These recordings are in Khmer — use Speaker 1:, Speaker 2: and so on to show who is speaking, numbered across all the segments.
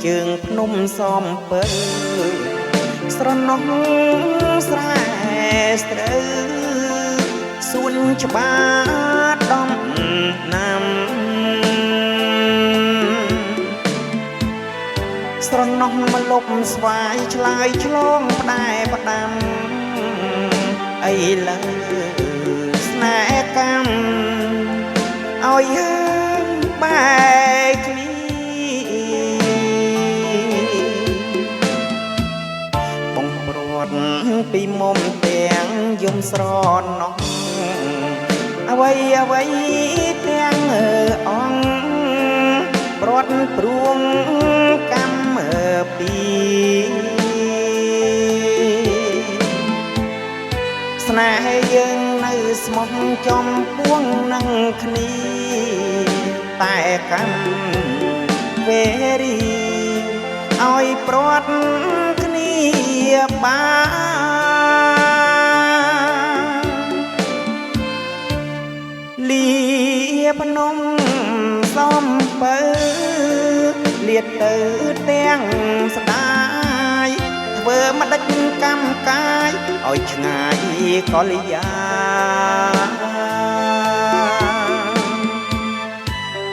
Speaker 1: ជើងភ្នំសំពើស្រណោះស្រែស្រូវសួនច្បារដំណាំស្រណោះមកលុបស្វាយឆ្លើយឆ្លងផ្ដែផ្ដាំអីលើស្នេហ៍កម្មឲ្យយើងបែកគ្នាបងព្រាត់ពីមុំទាំងយំស្រណោះអ្វីអ្វីទាំងអង្គព្រាត់ព្រួងកម្មពីស្នេហ៍យើងនៅស្មោះចំពួងនឹងគ្នាតែកម្មវេរីឲ្យព្រាត់គ្នាបានលៀបនំសំពើលៀតទៅទាំងស្ដាយធ្វើមកដេចកម្មកាយឲ្យឆ្ងាយកលយា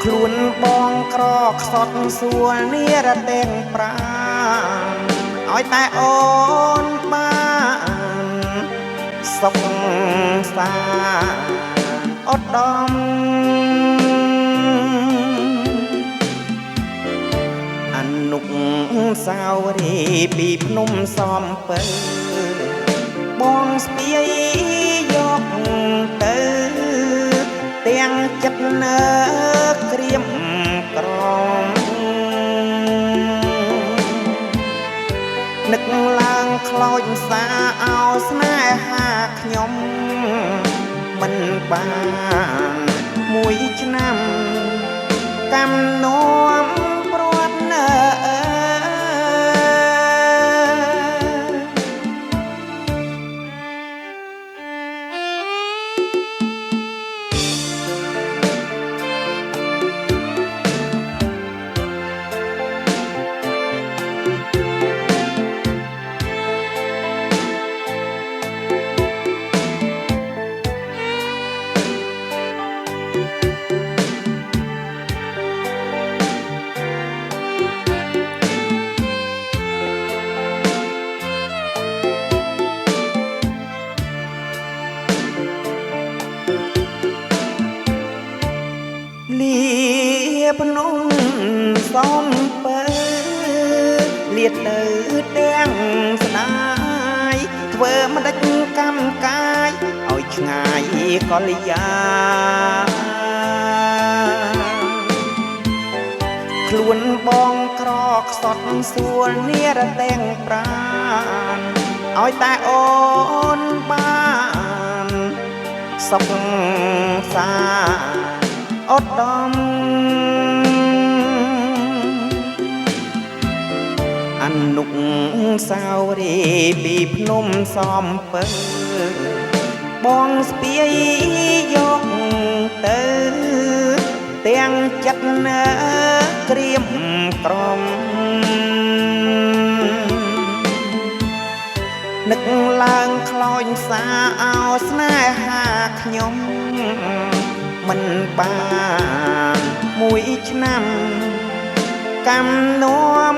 Speaker 1: ខ្លួនបងក្រខ្សត់សួលនារទាំងប្រាឲ្យតែអូនបានសុខសាអត់ដំអនុសាវរីយ៍ពីភ្នំសំពើបងស្ពាយយកទៅទាំងចិត្តនៅក្រៀមក្រំនឹកឡើងខ្លោចសាអោស្នេហាខ្ញុំមិនបានមួយឆ្នាំកំនាំព្រាត់នៅលៀបនំសំពើលៀតទៅទាំងស្ដាយធ្វើមិនដេចកម្មកាយឲ្យឆ្ងាយកលយាខ្លួនបងក្រខ្សត់សួលនារទាំងប្រានឲ្យតែអូនបានសុខសាអត់ដំអនុសាវរីយ៍ពីភ្នំសំពើបងស្ពាយយកទៅទាំងចិត្តនៅក្រៀមក្រំនឹកឡើងខ្លោចសាអោស្នេហាខ្ញុំមិនបានមួយឆ្នាំកំនាំ